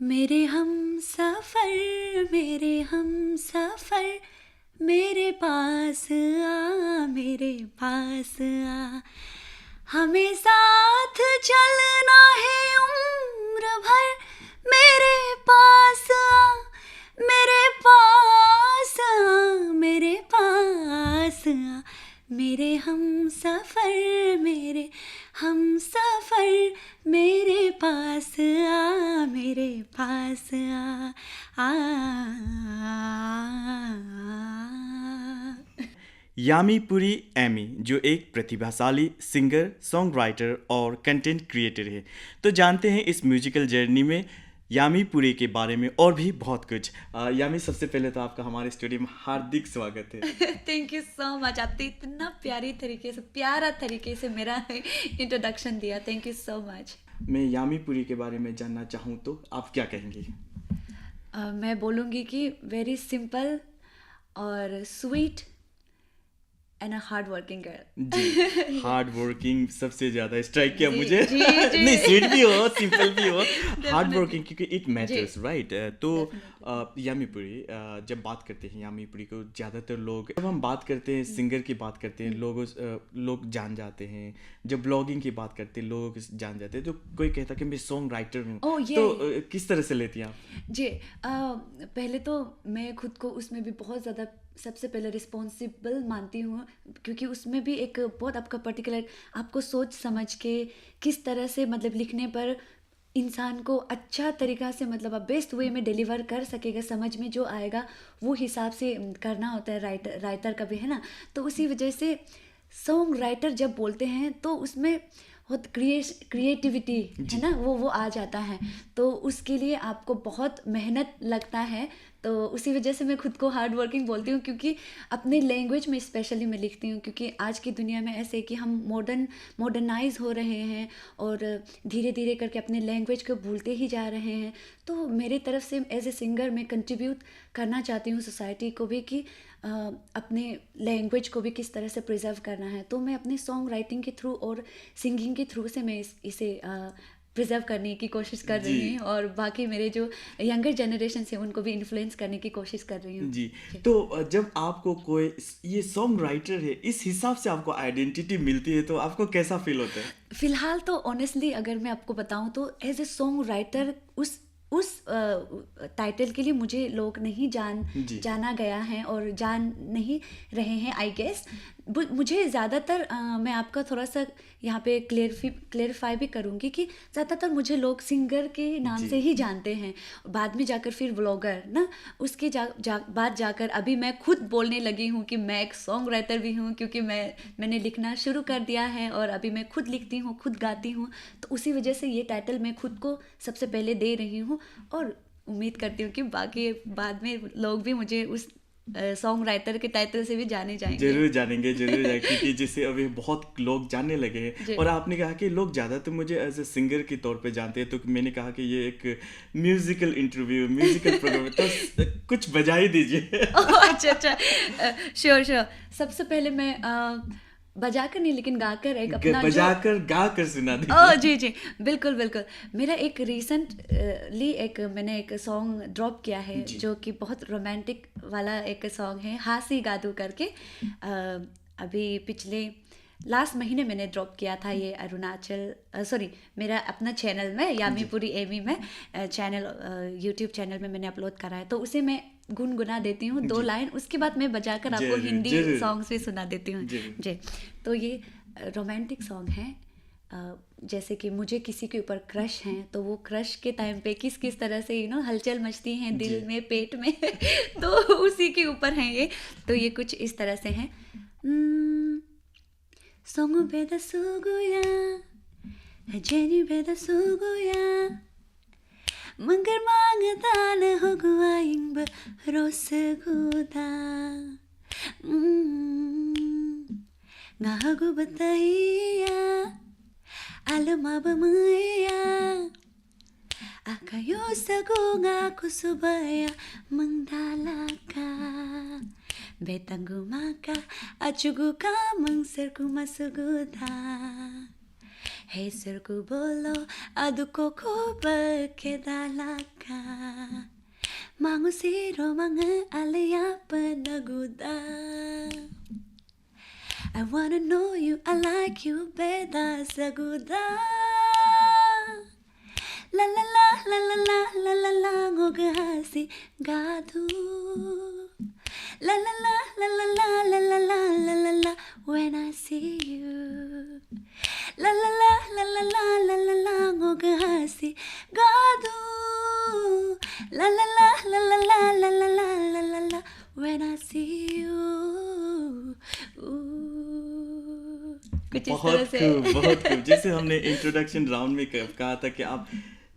मेरे हम सफर, मेरे हम सफर, मेरे पास आ, मेरे पास आ, हमें साथ चलना है उम्र भर, मेरे पास आ, मेरे पास आ, मेरे पास आ, मेरे हम सफर, मेरे हम सफर, मेरे पास आ, मेरे पास आ, यामी पुरी एमी जो एक प्रतिभाशाली सिंगर, सॉन्ग राइटर और कंटेंट क्रिएटर है। तो जानते हैं इस म्यूजिकल जर्नी में यामी पुरी के बारे में और भी बहुत कुछ। यामी, सबसे पहले तो आपका हमारे स्टूडियो में हार्दिक स्वागत है। Thank you so much. आपने इतना प्यारा तरीके से मेरा इंट्रोडक्शन दिया। Thank you so much. मैं यामी पुरी के बारे में जानना चाहूँ तो आप क्या कहेंगे? मैं बोलूँगी कि वेरी सिंपल और sweet and a hard working girl. जी, हार्ड वर्किंग सबसे ज़्यादा स्ट्राइक किया जी, मुझे। जी, जी। नहीं, स्वीट भी हो, सिंपल भी हो, हार्ड Definitely. वर्किंग, क्योंकि इट मैटर्स, जी, राइट? तो Definitely. यामी पुरी, जब बात करते हैं यामी पुरी को, ज़्यादातर लोग, जब हम बात करते हैं सिंगर की बात करते हैं, लोग जान जाते हैं। जब ब्लॉगिंग की बात करते हैं लोग जान जाते हैं। तो कोई कहता है कि मैं सॉन्ग राइटर हूँ। Oh, तो ये किस तरह से लेती हैं आप? जी। पहले तो मैं खुद को उसमें भी बहुत ज़्यादा सबसे पहले रिस्पॉन्सिबल मानती हूँ, क्योंकि उसमें भी एक बहुत आपका पर्टिकुलर आपको सोच समझ के किस तरह से मतलब लिखने पर इंसान को अच्छा तरीका से मतलब आप बेस्ट वे में डिलीवर कर सकेगा, समझ में जो आएगा वो हिसाब से करना होता है राइटर का भी, है ना। तो उसी वजह से सॉन्ग राइटर जब बोलते हैं तो उसमें बहुत क्रिएटिविटी है ना, वो आ जाता है। तो उसके लिए आपको बहुत मेहनत लगता है। तो उसी वजह से मैं खुद को हार्ड वर्किंग बोलती हूँ, क्योंकि अपने लैंग्वेज में स्पेशली मैं लिखती हूँ, क्योंकि आज की दुनिया में ऐसे कि हम मॉडर्नाइज हो रहे हैं और धीरे धीरे करके अपने लैंग्वेज को भूलते ही जा रहे हैं। तो मेरी तरफ से एज ए सिंगर मैं कंट्रीब्यूट करना चाहती हूँ सोसाइटी को भी कि अपने लैंग्वेज को भी किस तरह से प्रिजर्व करना है। तो मैं अपनी सॉन्ग राइटिंग के थ्रू और सिंगिंग के थ्रू से मैं इसे प्रिजर्व करने की कोशिश कर जी, रही हूँ, और बाकी मेरे जो यंगर जनरेशन है उनको भी इन्फ्लुएंस करने की कोशिश कर रही हूँ। जी। तो जब आपको कोई ये सॉन्ग राइटर है इस हिसाब से आपको आइडेंटिटी मिलती है तो आपको कैसा फील होता है? फिलहाल तो ऑनेस्टली अगर मैं आपको बताऊं तो एज ए सॉन्ग राइटर उस टाइटल के लिए मुझे लोग नहीं जी, जाना गया है और जान नहीं रहे हैं, आई गेस। मुझे ज़्यादातर मैं आपका थोड़ा सा यहाँ पे क्लेरिफाई भी करूँगी कि ज़्यादातर मुझे लोग सिंगर के नाम जी, से ही जानते हैं, बाद में जाकर फिर व्लॉगर ना, उसके बाद जाकर अभी मैं खुद बोलने लगी हूँ कि मैं एक सॉन्ग राइटर भी हूँ, क्योंकि मैंने लिखना शुरू कर दिया है और अभी मैं खुद लिखती हूँ, खुद गाती हूँ। तो उसी वजह से ये टाइटल मैं खुद को सबसे पहले दे रही हूँ, और उम्मीद करती हूँ कि बाकी बाद में लोग भी मुझे उस सॉन्ग राइटर के टाइटल से भी जाने जाएंगे। जरूर जानेंगे, जरूर जाएंगे, क्योंकि जैसे अभी बहुत लोग जानने लगे हैं। जी। और आपने कहा कि लोग ज़्यादातर मुझे एज ए सिंगर के तौर पे जानते हैं, तो मैंने कहा कि ये एक म्यूजिकल इंटरव्यू, म्यूजिकल प्रोग्राम है, तो कुछ बजा ही दीजिए। अच्छा। Sure sure. सबसे पहले मैं बजाकर नहीं लेकिन गाकर एक अपना जो बजाकर गा कर सुना ओ दीजिए। जी जी, बिल्कुल बिल्कुल। मेरा एक रिसेंटली मैंने एक सॉन्ग ड्रॉप किया है जी, जो कि बहुत रोमांटिक वाला एक सॉन्ग है, हासी गादू करके। अभी पिछले लास्ट महीने मैंने ड्रॉप किया था ये अरुणाचल सॉरी मेरा अपना चैनल में, यामीपुरी एमी में चैनल, यूट्यूब चैनल में मैंने अपलोड करा है। तो उसे मैं गुनगुना देती हूँ 2 जी, लाइन, उसके बाद मैं बजाकर आपको जरूर, हिंदी जरूर, सॉन्ग्स भी सुना देती हूँ। जरूर। जी। तो ये रोमांटिक सॉन्ग है। जैसे कि मुझे किसी के ऊपर क्रश है तो वो क्रश के टाइम पे किस किस तरह से हलचल मचती हैं जी, दिल में, पेट में तो उसी के ऊपर है ये। तो ये कुछ इस तरह से हैं। Songo beda suguya, Jenny beda suguya, Mangar mangatana hoguaing ba roseguda. Nga hagu bataya, alamaba maya, Akayo sago nga kusubaya mangdalaka. Betangumaka achugu ka mangser kumasuguda. Hesurku bolo aduko koba kedalaka Mangusiro mga alaya panaguda I wanna know you, I like you better saguda La la la la la la la la la ngogasi gadu La la la la la la la la la la la la when I see you La la la la la la la la la ngogasi gadu La la la la la la la la la la la la when I see you कुछ इस तरह से बहुत खूब। जैसे हमने introduction round में कहा था कि आप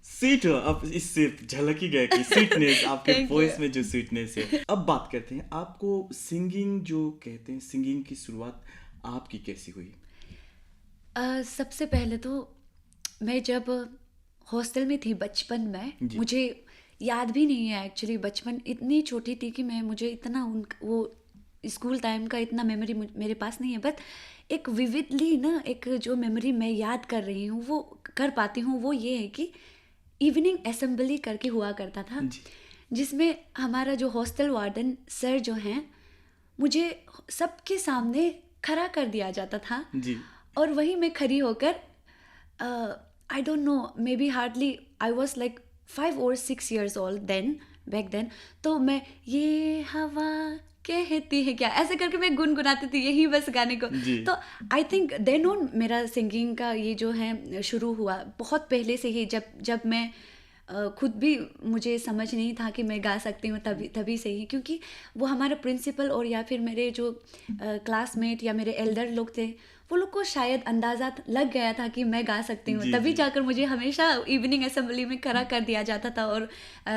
स्वीट हो, अब इससे झलक ही गया कि स्वीटनेस आपके वॉइस में जो स्वीटनेस है। अब बात करते हैं, आपको सिंगिंग जो कहते हैं, सिंगिंग की शुरुआत आपकी कैसी हुई? सबसे पहले तो मैं जब हॉस्टल में थी बचपन में, मुझे याद भी नहीं है एक्चुअली, बचपन इतनी छोटी थी कि मुझे इतना वो स्कूल टाइम का इतना मेमोरी मेरे पास नहीं है, बट एक विविडली ना एक जो मेमोरी मैं याद कर रही हूँ वो कर पाती हूँ, वो ये है कि इवनिंग असेंबली करके हुआ करता था, जिसमें हमारा जो हॉस्टल वार्डन सर जो हैं, मुझे सबके सामने खड़ा कर दिया जाता था जी। और वही मैं खड़ी होकर I don't know, maybe hardly I was like 5 or 6 years old then, back then, तो मैं ये हवा कहती है क्या ऐसे करके मैं गुनगुनाती थी यही बस गाने को। तो आई थिंक देन ऑन मेरा सिंगिंग का ये जो है शुरू हुआ बहुत पहले से ही, जब मैं खुद भी मुझे समझ नहीं था कि मैं गा सकती हूँ, तभी से ही, क्योंकि वो हमारा प्रिंसिपल और या फिर मेरे जो क्लासमेट या मेरे एल्डर लोग थे, वो लोग को शायद अंदाज़ा लग गया था कि मैं गा सकती हूँ, तभी जाकर मुझे हमेशा इवनिंग असेंबली में खड़ा कर दिया जाता था और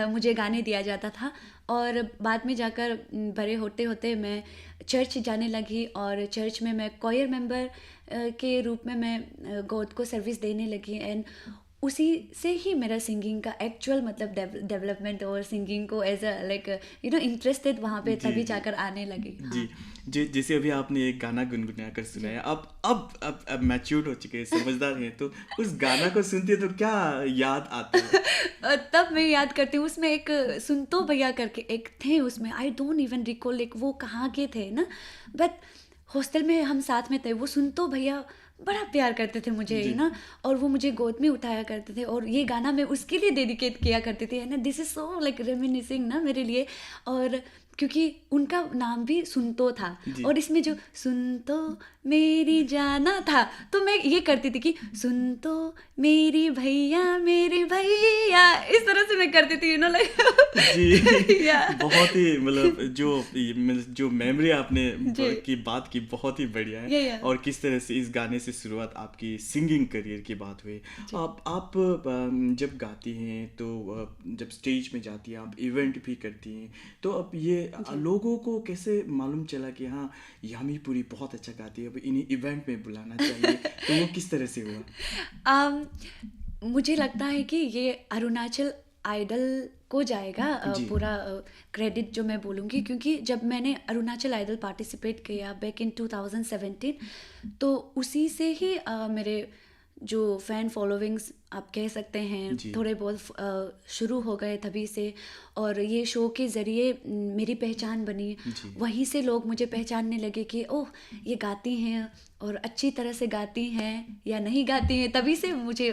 मुझे गाने दिया जाता था। और बाद में जाकर बड़े होते होते मैं चर्च जाने लगी और चर्च में मैं कॉयर मेंबर के रूप में मैं गॉड को सर्विस देने लगी, एंड उसी से ही मेरा सिंगिंग का एक्चुअल मतलब डेवलपमेंट और सिंगिंग को एज अ लाइक इंटरेस्टेड वहाँ पे तभी जाकर आने लगी। जी, जैसे अभी आपने एक गाना गुनगुना कर सुनाया, अब मैच्योर हो चुके हैं, समझदार हैं, तो उस गाना को सुनते हैं तो क्या याद आता है? तब मैं याद करती हूँ, उसमें एक सुनतो भैया करके एक थे, उसमें I don't even recall like वो कहाँ के थे ना, बट हॉस्टल में हम साथ में थे। वो सुनतो भैया बड़ा प्यार करते थे मुझे ना, और वो मुझे गोद में उठाया करते थे और ये गाना मैं उसके लिए डेडिकेट किया करती थी, है ना। This is so like reminiscing ना मेरे लिए, और क्योंकि उनका नाम भी सुनतो था और इसमें जो सुनतो मेरी जाना था, तो मैं ये करती थी कि सुनतो मेरी भैया मेरे भैया, इस तरह से मैं करती थी, लाइक जी। बहुत ही मतलब जो मेमोरी आपने की बात की बहुत ही बढ़िया है। और किस तरह से इस गाने से शुरुआत आपकी सिंगिंग करियर की बात हुई। आप जब गाती हैं तो जब स्टेज में जाती हैं, आप इवेंट भी करती हैं, तो अब ये लोगों को कैसे मालूम चला कि हाँ यामी पुरी बहुत अच्छा गाती है, अब इन्हें इवेंट में बुलाना चाहिए, तो वो किस तरह से हुआ? मुझे लगता है कि ये अरुणाचल आइडल को जाएगा पूरा क्रेडिट जो मैं बोलूँगी, क्योंकि जब मैंने अरुणाचल आइडल पार्टिसिपेट किया बैक इन 2017, तो उसी से ही मेरे जो फ़ैन फॉलोइंग्स आप कह सकते हैं थोड़े बहुत शुरू हो गए तभी से, और ये शो के ज़रिए मेरी पहचान बनी। वहीं से लोग मुझे पहचानने लगे कि ओह ये गाती हैं और अच्छी तरह से गाती हैं या नहीं गाती हैं, तभी से मुझे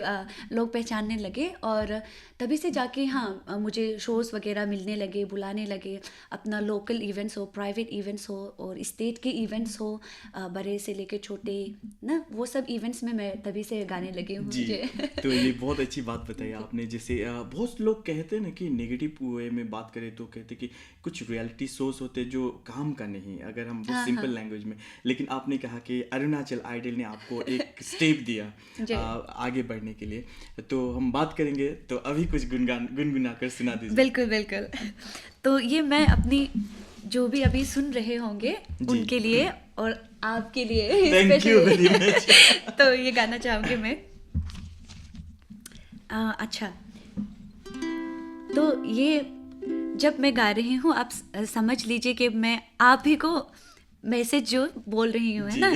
लोग पहचानने लगे, और तभी से जाके हाँ मुझे शोज़ वगैरह मिलने लगे, बुलाने लगे। अपना लोकल इवेंट्स हो, प्राइवेट इवेंट्स हो और स्टेट के इवेंट्स हो, बड़े से लेके छोटे ना, वो सब इवेंट्स में मैं तभी से गाने लगी हूँ। तो ये बहुत अच्छी बात बताई आपने। जैसे बहुत लोग कहते हैं ना कि नेगेटिव वे में बात करें तो कहते कि कुछ रियलिटी शोज होते जो काम का नहीं, अगर हम बहुत सिंपल लैंग्वेज में, लेकिन आपने कहा कि अरुणाचल आइडल ने आपको एक स्टेप दिया आगे बढ़ने के लिए, तो हम बात करेंगे, तो अभी कुछ गुनगुना कर सुना दीजिए। बिल्कुल बिल्कुल। तो ये मैं अपनी जो भी अभी सुन रहे होंगे उनके लिए और आपके लिए थैंक यू वेरी मच। तो ये गाना चाहूँगी मैं। अच्छा, तो ये जब मैं गा रही हूँ आप समझ लीजिए कि मैं आप ही को मैसेज जो बोल रही हूँ, है ना।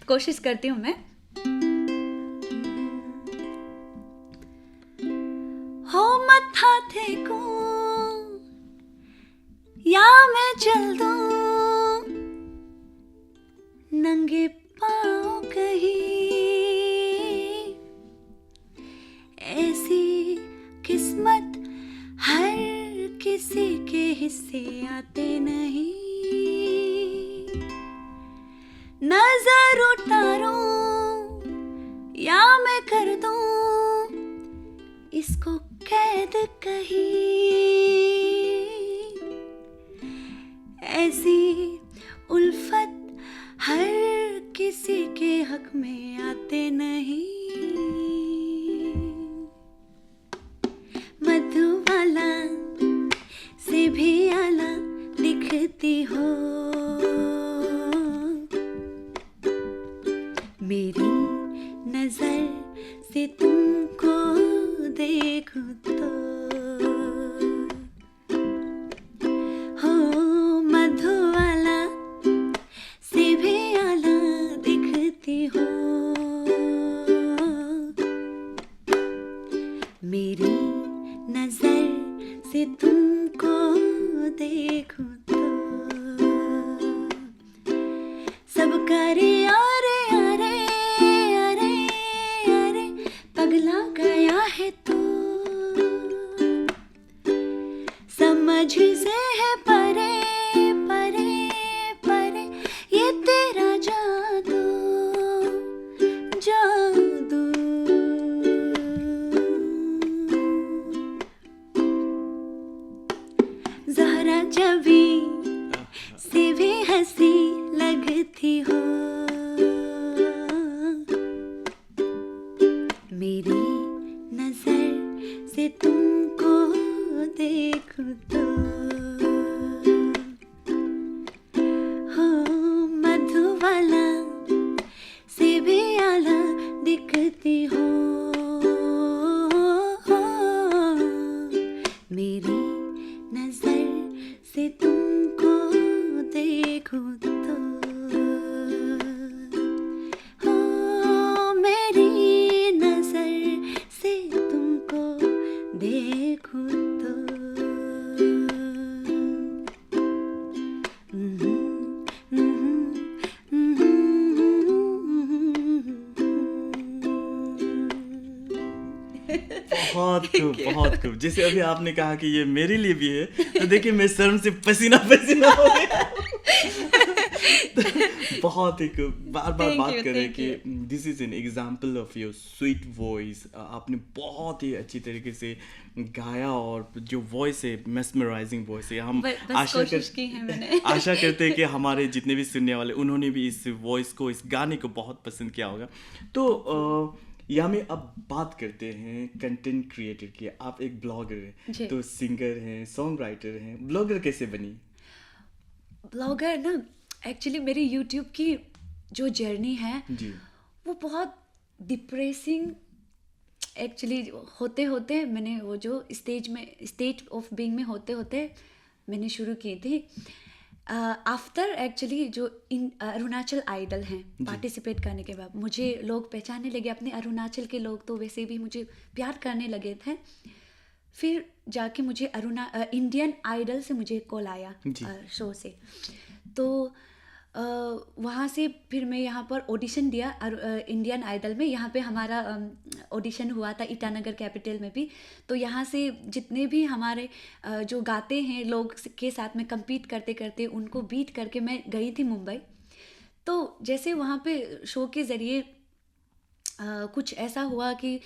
कोशिश करती हूँ मैं। हो मत्था टेको या मैं चल दूं नंगे पाँव कहीं, ऐसी किस्मत हर किसी के हिस्से आते नहीं। नजर उतारूं या मैं कर दूं इसको कैद कहीं, ऐसी उल्फत हर किसी के हक में आते नहीं। मधुबाला से भी आला दिखती हो, मेरी नजर से तुमको देखूं तो हो। मधुबाला से भी आला दिखती हो, मेरी नजर से तुमको देखूं तो सब करे अरे अरे अरे अरे पगला गया है तू, समझ से है परे परे परे ये तेरा जादू जादू। ज़हरा जबी से भी हंसी लगती हो, मेरी नजर से तुमको देखूं तो हो। मधुबाला से भी आला दिखती हो, मेरी नजर से तुमको देखूं तो हो, मेरी नजर से तुमको देखूं तो। बहुत खूब, बहुत खूब। जैसे अभी आपने कहा कि ये मेरे लिए भी है, तो देखिए मैं शर्म से पसीना पसीना हो गया। तो बहुत ही खूब, बार बार बात कर रहे हैं कि this is an example of your sweet voice. आपने बहुत ही अच्छी तरीके से गाया और जो वॉइस है मेस्मराइजिंग वॉइस है। हम आशा करते हैं कि हमारे जितने भी सुनने वाले उन्होंने भी इस वॉइस को, इस गाने को बहुत पसंद किया होगा। तो यामी अब बात करते हैं कंटेंट क्रिएटर की। आप एक ब्लॉगर हैं, तो सिंगर हैं, सॉन्ग राइटर हैं, ब्लॉगर कैसे बनी? ब्लॉगर ना एक्चुअली मेरी यूट्यूब की जो जर्नी है जी, वो बहुत डिप्रेसिंग एक्चुअली होते होते मैंने वो जो स्टेज ऑफ बीइंग में होते होते मैंने शुरू की थी। आफ्टर एक्चुअली जो इन अरुणाचल आइडल हैं पार्टिसिपेट करने के बाद मुझे लोग पहचानने लगे, अपने अरुणाचल के लोग तो वैसे भी मुझे प्यार करने लगे थे। फिर जाके मुझे इंडियन आइडल से मुझे कॉल आया शो से, तो वहाँ से फिर मैं यहाँ पर ऑडिशन दिया इंडियन आइडल में। यहाँ पे हमारा ऑडिशन हुआ था ईटानगर कैपिटल में भी। तो यहाँ से जितने भी हमारे जो गाते हैं लोग के साथ में compete करते करते उनको बीट करके मैं गई थी मुंबई। तो जैसे वहाँ पे शो के ज़रिए कुछ ऐसा हुआ कि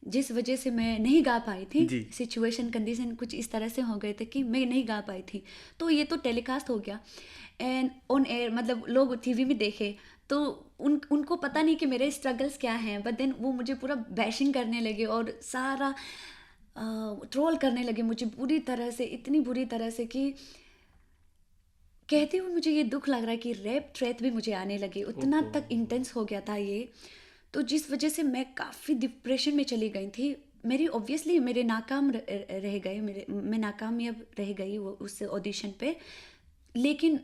जिस वजह से मैं नहीं गा पाई थी, सिचुएशन कंडीशन कुछ इस तरह से हो गए थे कि मैं नहीं गा पाई थी। तो ये तो टेलीकास्ट हो गया एंड ऑन एयर, मतलब लोग टीवी में देखे तो उनको पता नहीं कि मेरे स्ट्रगल्स क्या हैं, बट देन वो मुझे पूरा बैशिंग करने लगे और सारा ट्रोल करने लगे मुझे बुरी तरह से, इतनी बुरी तरह से कि कहते हुए मुझे ये दुख लग रहा है कि रैप थ्रेट भी मुझे आने लगे, उतना तक इंटेंस हो गया था ये। तो जिस वजह से मैं काफ़ी डिप्रेशन में चली गई थी। मेरी ऑब्वियसली मेरे नाकाम रह गए, मैं नाकामयाब रह गई वो उस ऑडिशन पे। लेकिन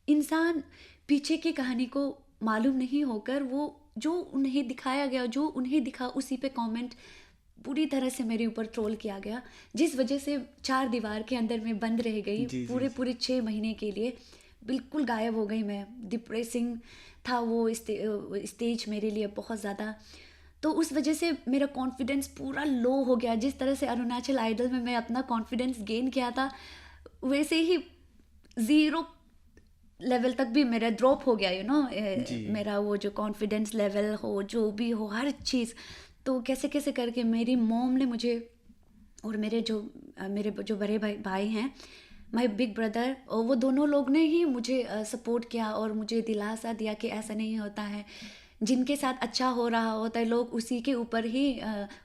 इंसान पीछे की कहानी को मालूम नहीं होकर वो जो उन्हें दिखाया गया, जो उन्हें दिखा उसी पे कमेंट पूरी तरह से मेरे ऊपर ट्रोल किया गया, जिस वजह से 4 दीवार के अंदर मैं बंद रह गई जी, जी, पूरे जी। पूरे 6 महीने के लिए। बिल्कुल गायब हो गई मैं, डिप्रेसिंग था वो स्टेज मेरे लिए बहुत ज़्यादा। तो उस वजह से मेरा कॉन्फिडेंस पूरा लो हो गया। जिस तरह से अरुणाचल आइडल में मैं अपना कॉन्फिडेंस गेन किया था, वैसे ही ज़ीरो लेवल तक भी मेरा ड्रॉप हो गया, जी। मेरा वो जो कॉन्फिडेंस लेवल हो, जो भी हो, हर चीज़। तो कैसे कैसे करके मेरी मॉम ने मुझे, और मेरे जो बड़े भाई भाई हैं, माय बिग ब्रदर, और वो दोनों लोग ने ही मुझे सपोर्ट किया और मुझे दिलासा दिया कि ऐसा नहीं होता है। जिनके साथ अच्छा हो रहा होता है लोग उसी के ऊपर ही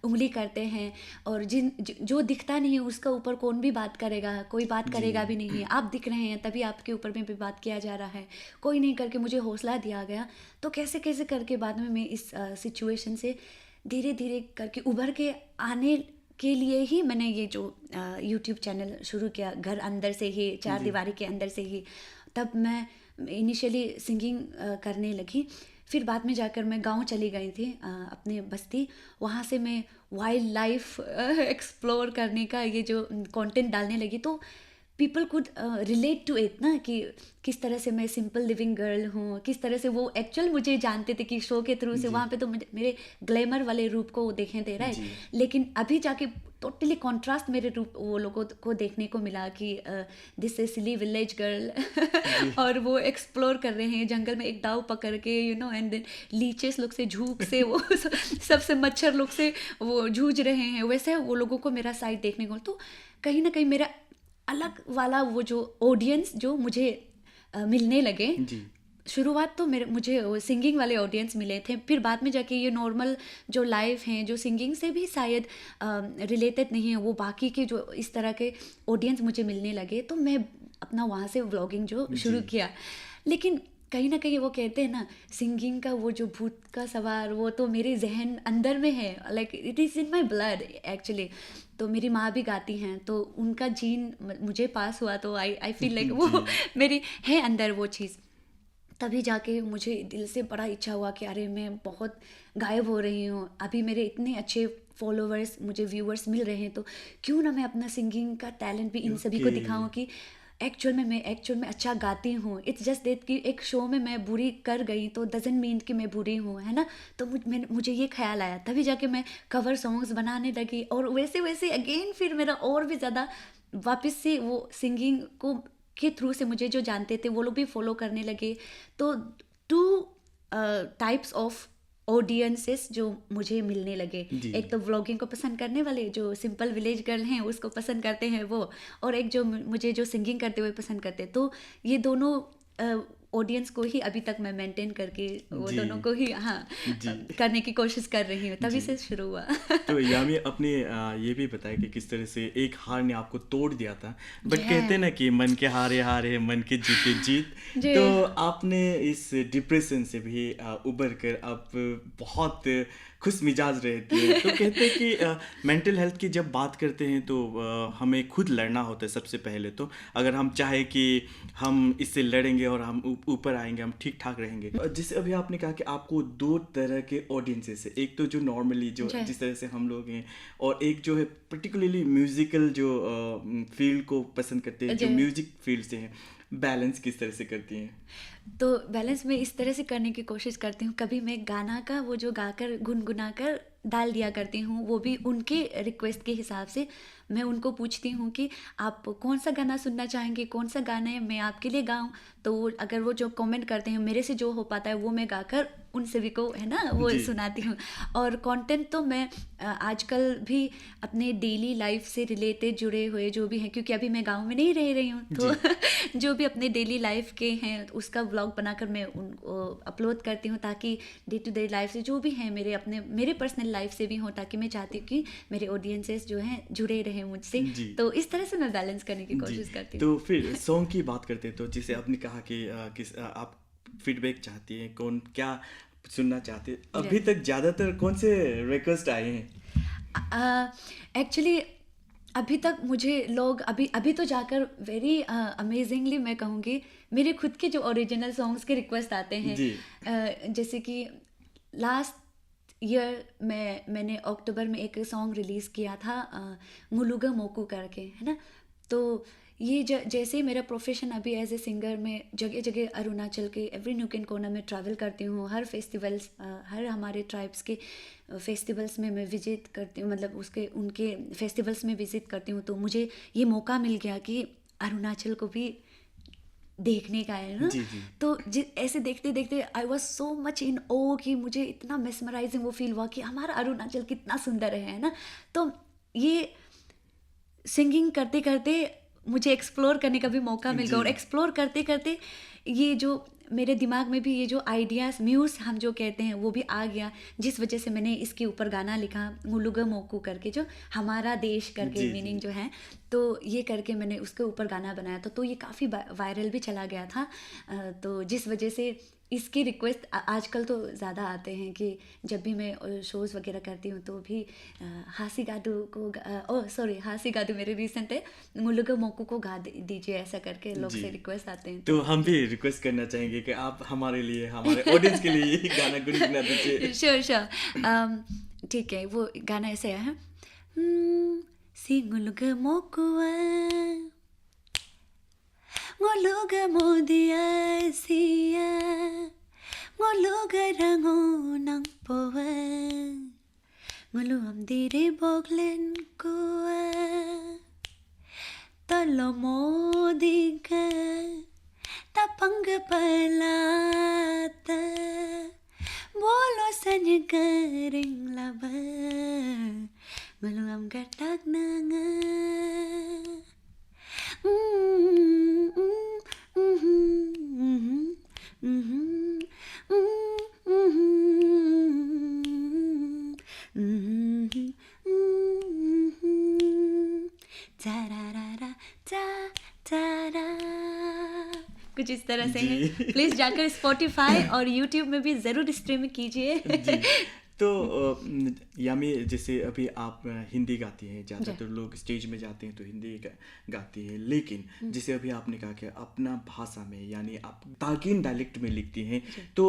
उंगली करते हैं, और जो दिखता नहीं है उसका ऊपर कौन भी बात करेगा, कोई बात जी। करेगा भी नहीं है। आप दिख रहे हैं तभी आपके ऊपर में भी बात किया जा रहा है, कोई नहीं करके मुझे हौसला दिया गया। तो कैसे कैसे करके बाद में मैं इस सिचुएशन से धीरे धीरे करके उभर के आने के लिए ही मैंने ये जो यूट्यूब चैनल शुरू किया, घर अंदर से ही, चार जी। दीवारी के अंदर से ही। तब मैं इनिशियली सिंगिंग करने लगी, फिर बाद में जाकर मैं गांव चली गई थी, अपने बस्ती। वहाँ से मैं वाइल्ड लाइफ एक्सप्लोर करने का ये जो कंटेंट डालने लगी, तो people could relate to it ना, कि किस तरह से मैं सिंपल लिविंग गर्ल हूँ, किस तरह से वो एक्चुअल मुझे जानते थे कि शो के थ्रू से। जी। वहाँ पे तो मेरे ग्लैमर वाले रूप को वो देखे थे, राइट। जी। लेकिन अभी जाके टोटली कॉन्ट्रास्ट मेरे रूप वो लोगों को देखने को मिला कि दिस इज सिली विलेज जी। गर्ल और वो एक्सप्लोर कर रहे हैं जंगल में एक दाव पकड़ के, एंड देन लीचेस लोग से झूक से वो सबसे मच्छर लोग से वो जूझ रहे हैं, वैसे वो लोगों को मेरा साइड देखने को। तो कहीं ना कहीं मेरा अलग वाला वो जो ऑडियंस जो मुझे मिलने लगे। जी। शुरुआत तो मुझे सिंगिंग वाले ऑडियंस मिले थे, फिर बाद में जाके ये नॉर्मल जो लाइव हैं, जो सिंगिंग से भी शायद रिलेटेड नहीं है, वो बाकी के जो इस तरह के ऑडियंस मुझे मिलने लगे। तो मैं अपना वहाँ से व्लॉगिंग जो शुरू जी। किया। लेकिन कहीं ना कहीं वो कहते हैं ना, सिंगिंग का वो जो भूत का सवार, वो तो मेरे जहन अंदर में है, like it is in my blood actually. तो मेरी माँ भी गाती हैं, तो उनका जीन मुझे पास हुआ, तो आई फील लाइक वो जी। मेरी है अंदर वो चीज़। तभी जाके मुझे दिल से बड़ा इच्छा हुआ कि अरे मैं बहुत गायब हो रही हूँ, अभी मेरे इतने अच्छे फॉलोवर्स, मुझे व्यूअर्स मिल रहे हैं, तो क्यों ना मैं अपना सिंगिंग का टैलेंट भी इन सभी को ओके। दिखाऊं कि एक्चुअल में अच्छा गाती हूँ। इट्स जस्ट दैट कि एक शो में मैं बुरी कर गई तो डजंट मीन कि मैं बुरी हूँ, है ना। तो मुझे ये ख्याल आया, तभी जाके मैं कवर सॉन्ग्स बनाने लगी, और वैसे वैसे अगेन फिर मेरा और भी ज़्यादा वापस से वो सिंगिंग को के थ्रू से मुझे जो जानते थे वो लोग भी फॉलो करने लगे। तो 2 टाइप्स ऑफ ऑडियंसेस जो मुझे मिलने लगे, जी। एक तो व्लॉगिंग को पसंद करने वाले जो सिंपल विलेज गर्ल हैं उसको पसंद करते हैं वो, और एक जो मुझे जो सिंगिंग करते हुए पसंद करते हैं। तो ये दोनों ऑडियंस को ही अभी तक मैं मेंटेन करके वो जी। दोनों को ही जी। करने की कोशिश कर रही हूँ, तभी जी। से शुरू हुआ। तो यामी अपने ये भी बताया कि किस तरह से एक हार ने आपको तोड़ दिया था, बट जी। कहते हैं ना कि मन के हारे हारे मन के जीते जीत। जी। तो आपने इस डिप्रेशन से भी उबर कर अब बहुत खुश मिजाज रहती है। तो कहते हैं कि मेंटल हेल्थ की जब बात करते हैं तो हमें खुद लड़ना होता है सबसे पहले। तो अगर हम चाहे कि हम इससे लड़ेंगे और हम ऊपर आएंगे, हम ठीक ठाक रहेंगे। जैसे अभी आपने कहा कि आपको 2 तरह के ऑडियंसेस है, एक तो जो नॉर्मली जो जी। जिस तरह से हम लोग हैं, और एक जो है पर्टिकुलरली म्यूजिकल जो फील्ड को पसंद करते हैं, जो जी। म्यूजिक फील्ड से हैं। बैलेंस किस तरह से करती हैं? तो बैलेंस मैं इस तरह से करने की कोशिश करती हूँ, कभी मैं गाना का वो जो गाकर गुनगुना कर डाल दिया करती हूँ, वो भी उनके रिक्वेस्ट के हिसाब से। मैं उनको पूछती हूँ कि आप कौन सा गाना सुनना चाहेंगे, कौन सा गाना है मैं आपके लिए गाऊँ। तो अगर वो जो कमेंट करते हैं, मेरे से जो हो पाता है वो मैं गाकर उन सभी को, है ना, वो जी। सुनाती हूँ। और कंटेंट तो मैं आजकल भी अपने डेली लाइफ से रिलेटेड जुड़े हुए जो भी हैं, क्योंकि अभी मैं गाँव में नहीं रह रही हूँ, तो जो भी अपने डेली लाइफ के हैं उसका व्लॉग बनाकर मैं उनको अपलोड करती हूँ, ताकि डे टू डे लाइफ से जो भी हैं मेरे पर्सनल लाइफ से भी हो, ताकि मैं चाहती हूँ कि मेरे ऑडियंसेस जो हैं जुड़े रहें मुझसे। जी। तो इस तरह से मैं बैलेंस करने की कोशिश जी। करती हूँ। तो फिर सॉन्ग की बात करते हैं, तो जैसे आपने कहा कि आप फीडबैक चाहती हैं, कौन क्या सुनना चाहते हैं, अभी तक ज़्यादातर कौन से रिक्वेस्ट आए हैं? एक्चुअली अभी तक मुझे लोग अभी तो जाकर वेरी अमेजिंगली मैं कहूँगी, मेरे खुद के जो ओरिजिनल सॉन्ग्स के रिक्वेस्ट आते हैं। जी। जैसे कि लास्ट ईयर मैंने अक्टूबर में एक सॉन्ग रिलीज़ किया था, मुलुगा मोकू करके, है ना। तो ये जैसे ही मेरा प्रोफेशन अभी एज ए सिंगर में जगह जगह अरुणाचल के एवरी न्यूक एंड कोना में ट्रैवल करती हूँ, हर फेस्टिवल्स, हर हमारे ट्राइब्स के फेस्टिवल्स में मैं विजिट करती हूँ, मतलब उनके फेस्टिवल्स में विजिट करती हूँ। तो मुझे ये मौका मिल गया कि अरुणाचल को भी देखने का है ना। जी जी तो ऐसे देखते देखते I was so much in ओ कि मुझे इतना मेस्मराइजिंग वो फील हुआ कि हमारा अरुणाचल कितना सुंदर है ना। तो ये सिंगिंग करते करते मुझे एक्सप्लोर करने का भी मौका मिल गया, और जी एक्सप्लोर करते करते ये जो मेरे दिमाग में भी ये जो आइडियाज़, म्यूज़ हम जो कहते हैं, वो भी आ गया, जिस वजह से मैंने इसके ऊपर गाना लिखा मुलुगा मोकू करके, जो हमारा देश करके जी मीनिंग जी जो है। तो ये करके मैंने उसके ऊपर गाना बनाया था, तो ये काफ़ी वायरल भी चला गया था। तो जिस वजह से इसकी रिक्वेस्ट आजकल तो ज़्यादा आते हैं कि जब भी मैं शोज़ वगैरह करती हूँ तो भी हासी गादू को हासी गादू मेरे रिसेंट है, मुलुगा मोकू को गा दीजिए, ऐसा करके लोग जी। से रिक्वेस्ट आते हैं। तो हम भी रिक्वेस्ट करना चाहेंगे कि आप हमारे लिए, हमारे ऑडियंस के लिए ये गाना गुनगुना दीजिए। श्योर श्योर, ठीक है। वो गाना ऐसे है, सिंगुलुगा मोकुआ ngoluga modia sia ngoluga rango nang poa ngolu amdire boglen kua talo modiga tapang palata bolo sanya ring laba ngolu am gatak nanga कुछ इस तरह से है। जी प्लीज जाकर स्पॉटिफाई और यूट्यूब में भी जरूर स्ट्रीम कीजिए। जी। तो यामी, जैसे अभी आप हिंदी गाती हैं, जी ज़्यादातर लोग स्टेज में जाते हैं तो हिंदी गाती हैं, लेकिन जैसे अभी आपने कहा कि अपना भाषा में, यानी आप तागिन डायलेक्ट में लिखती हैं, जी। तो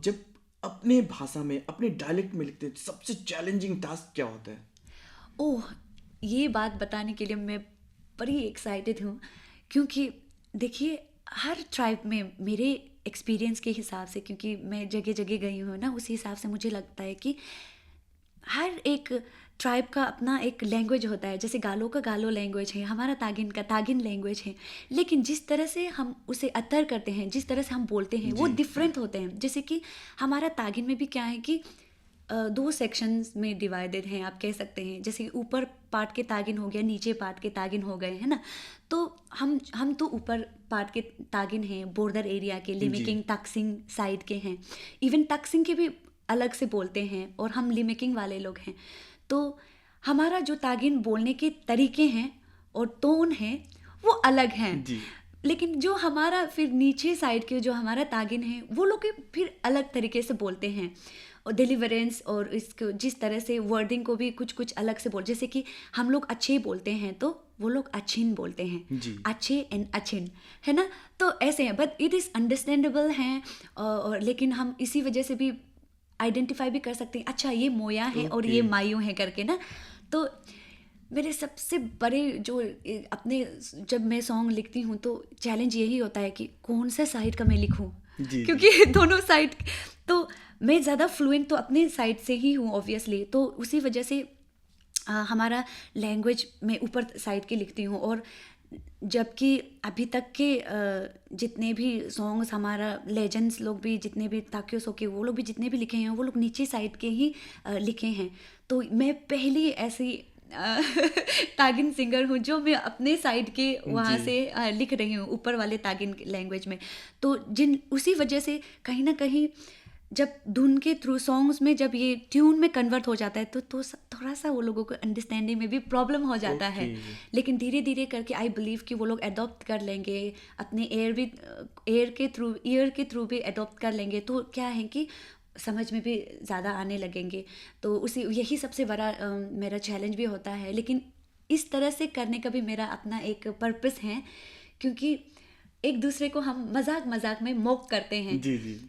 जब अपने भाषा में, अपने डायलेक्ट में लिखते हैं, सबसे चैलेंजिंग टास्क क्या होता है? ओह, ये बात बताने के लिए मैं बड़ी एक्साइटेड हूँ, क्योंकि देखिए हर ट्राइब में मेरे एक्सपीरियंस के हिसाब से, क्योंकि मैं जगह जगह गई हूँ ना, उसी हिसाब से मुझे लगता है कि हर एक ट्राइब का अपना एक लैंग्वेज होता है। जैसे गालो का गालो लैंग्वेज है, हमारा तागिन का तागिन लैंग्वेज है, लेकिन जिस तरह से हम उसे अतर करते हैं, जिस तरह से हम बोलते हैं, वो जी डिफरेंट होते हैं। जैसे कि हमारा तागिन में भी क्या है कि दो सेक्शंस में डिवाइडेड हैं, आप कह सकते हैं। जैसे कि ऊपर पार्ट के तागिन हो गया, नीचे पार्ट के तागिन हो गए, है ना। तो हम तो ऊपर पार्ट के तागिन हैं, बॉर्डर एरिया के, जी लिमिकिंग तकसिंग साइड के हैं। इवन तकसिंग के भी अलग से बोलते हैं, और हम लिमिकिंग वाले लोग हैं। तो हमारा जो तागिन बोलने के तरीके हैं और टोन है वो अलग हैं। जी लेकिन जो हमारा फिर नीचे साइड के जो हमारा तागिन है, वो लोग फिर अलग तरीके से बोलते हैं, और डिलीवरेंस और इसको जिस तरह से वर्डिंग को भी कुछ कुछ अलग से बोल। जैसे कि हम लोग अच्छे बोलते हैं तो वो लोग अच्छिन बोलते हैं, जी अच्छे एंड अच्छिन, है ना। तो ऐसे हैं, बट इट इज़ अंडरस्टैंडेबल हैं। और लेकिन हम इसी वजह से भी आइडेंटिफाई भी कर सकते हैं, अच्छा ये मोया है और ओके ये मायू है करके ना। तो मेरे सबसे बड़े जो अपने, जब मैं सॉन्ग लिखती हूँ तो चैलेंज यही होता है कि कौन सा साइड का मैं लिखूँ, जी क्योंकि दोनों साइड। तो मैं ज़्यादा फ्लुएंट तो अपने साइड से ही हूँ ऑब्वियसली, तो उसी वजह से हमारा लैंग्वेज मैं ऊपर साइड के लिखती हूँ। और जबकि अभी तक के जितने भी सॉन्ग्स, हमारा लेजेंड्स लोग भी जितने भी, ताकियो सोके, वो लोग भी जितने भी लिखे हैं, वो लोग नीचे साइड के ही लिखे हैं। तो मैं पहली ऐसी तागिन सिंगर हूँ जो मैं अपने साइड के वहाँ जी से लिख रही हूँ, ऊपर वाले तागिन लैंग्वेज में। तो उसी वजह से कहीं ना कहीं जब धुन के थ्रू सॉन्ग्स में जब ये ट्यून में कन्वर्ट हो जाता है तो थोड़ा सा वो लोगों को अंडरस्टैंडिंग में भी प्रॉब्लम हो जाता है। ओके लेकिन धीरे धीरे करके आई बिलीव कि वो लोग अडॉप्ट कर लेंगे, अपने ईयर के थ्रू भी अडॉप्ट कर लेंगे। तो क्या है कि समझ में भी ज़्यादा आने लगेंगे। तो यही सबसे बड़ा मेरा चैलेंज भी होता है। लेकिन इस तरह से करने का भी मेरा अपना एक पर्पस है, क्योंकि एक दूसरे को हम मजाक मजाक में मॉक करते हैं। जी जी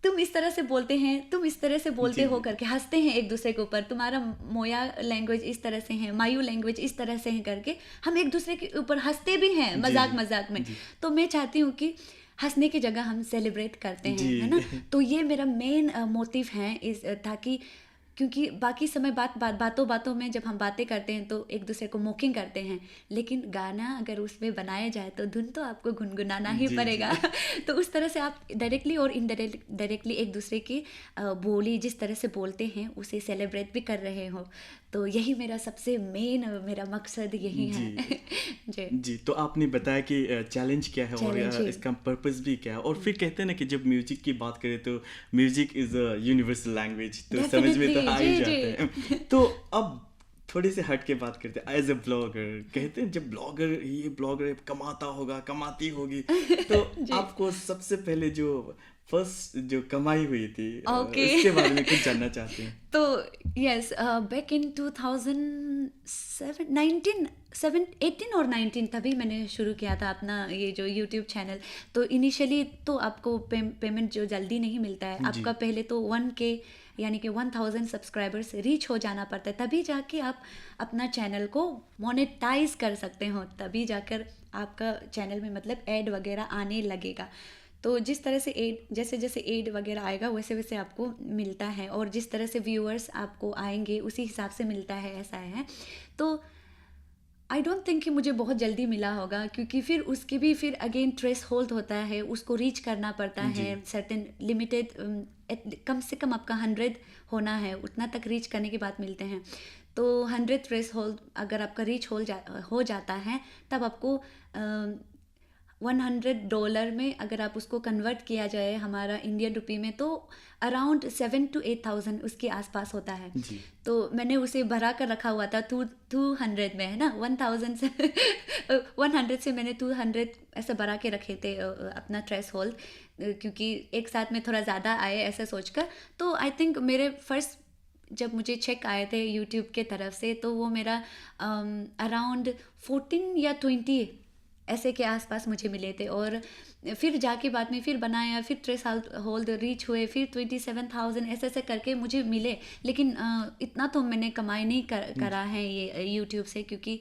तुम इस तरह से बोलते हैं, तुम इस तरह से बोलते जी, हो जी। करके हंसते हैं एक दूसरे के ऊपर, तुम्हारा मोया लैंग्वेज इस तरह से है, मायू लैंग्वेज इस तरह से है करके हम एक दूसरे के ऊपर हंसते भी हैं जी, मजाक जी। मजाक में। जी। तो मैं चाहती हूँ कि हंसने की जगह हम सेलिब्रेट करते हैं, है ना। जी। तो ये मेरा मेन मोटिव है इस ताकि, क्योंकि बाकी समय बातों बातों में जब हम बातें करते हैं तो एक दूसरे को मोकिंग करते हैं, लेकिन गाना अगर उसमें बनाया जाए तो धुन तो आपको गुनगुनाना ही जी, पड़ेगा। जी। तो उस तरह से आप डायरेक्टली और इनडायरेक्टली एक दूसरे की बोली जिस तरह से बोलते हैं उसे सेलिब्रेट भी कर रहे हो। तो यही मेरा सबसे मेन मेरा मकसद यही जी। है। जी। जी, तो आपने बताया कि चैलेंज क्या है और चैलेंज ही। इसका पर्पस भी क्या है, और फिर कहते हैं ना कि जब म्यूजिक की बात करें तो music is a universal language, तो समझ में तो डेफिनेटली आ ही जी जाता है। जी। तो अब थोड़े से हट के बात करते हैं एज अ ब्लॉगर। कहते हैं जब ब्लॉगर, ये ब्लॉगर कमाता होगा, कमाती होगी, तो जी। आपको सबसे पहले जो फर्स्ट जो कमाई हुई थी ओके। उसके बारे में कुछ जानना चाहते हैं। तो यस, बैक इन 2007 19 7 18 और 19 तभी मैंने शुरू किया था अपना ये जो यूट्यूब चैनल। तो इनिशियली तो आपको पेमेंट जो जल्दी नहीं मिलता है, जी। आपका पहले तो 1K यानी कि 1000 सब्सक्राइबर्स रीच हो जाना पड़ता है, तभी जाके आप अपना चैनल को मोनेटाइज कर सकते हो, तभी जाकर आपका चैनल में मतलब ऐड वगैरह आने लगेगा। तो जिस तरह से एड, जैसे जैसे एड वगैरह आएगा वैसे वैसे आपको मिलता है, और जिस तरह से व्यूअर्स आपको आएंगे उसी हिसाब से मिलता है, ऐसा है। तो आई डोंट थिंक कि मुझे बहुत जल्दी मिला होगा, क्योंकि फिर उसकी भी फिर अगेन ट्रेस होल्ड होता है, उसको रीच करना पड़ता जी। है सर्टेन लिमिटेड, कम से कम आपका 100 होना है, उतना तक रीच करने के बाद मिलते हैं। तो 100 ट्रेस होल्ड अगर आपका रीच हो जाता है, तब आपको $100 में अगर आप उसको कन्वर्ट किया जाए हमारा इंडियन रुपी में, तो अराउंड 7 to 8,000 उसके आसपास होता है। जी। तो मैंने उसे भरा कर रखा हुआ था 200 में, है ना, 1000 से 100 से मैंने 200 ऐसे भरा के रखे थे अपना ट्रेस होल्ड, क्योंकि एक साथ में थोड़ा ज़्यादा आए ऐसा सोचकर। तो आई थिंक मेरे फर्स्ट जब मुझे चेक आए थे यूट्यूब के तरफ से, तो वो मेरा अराउंड 14 या 20 ऐसे के आसपास मुझे मिले थे। और फिर जाके बाद में फिर बनाया, फिर ट्रेस होल्ड रीच हुए, फिर 27,000 ऐसे ऐसे करके मुझे मिले। लेकिन इतना तो मैंने कमाई नहीं करा है ये यूट्यूब से, क्योंकि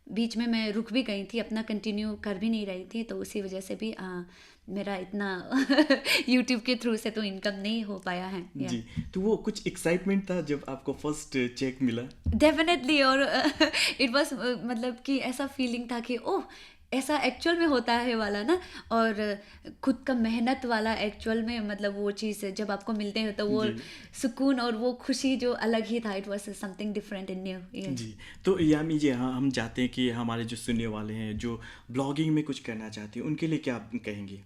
बीच में मैं रुक भी गई थी, अपना कंटिन्यू कर भी नहीं रही थी, तो उसी वजह से भी मेरा इतना यूट्यूब के थ्रू से तो इनकम नहीं हो पाया है। जी, तो वो कुछ एक्साइटमेंट था जब आपको फर्स्ट चेक मिला? डेफिनेटली। और इट वाज मतलब कि ऐसा फीलिंग था कि ओह, ऐसा एक्चुअल में होता है वाला ना। और खुद का मेहनत वाला एक्चुअल में, मतलब वो चीज़ जब आपको मिलते हैं तो वो जी। सुकून और वो खुशी जो अलग ही था, it was something different and new. जी, तो यामी जी, हाँ, हम चाहते हैं कि हमारे जो सुनने वाले हैं जो ब्लॉगिंग में कुछ करना चाहते हैं, उनके लिए क्या आप कहेंगे?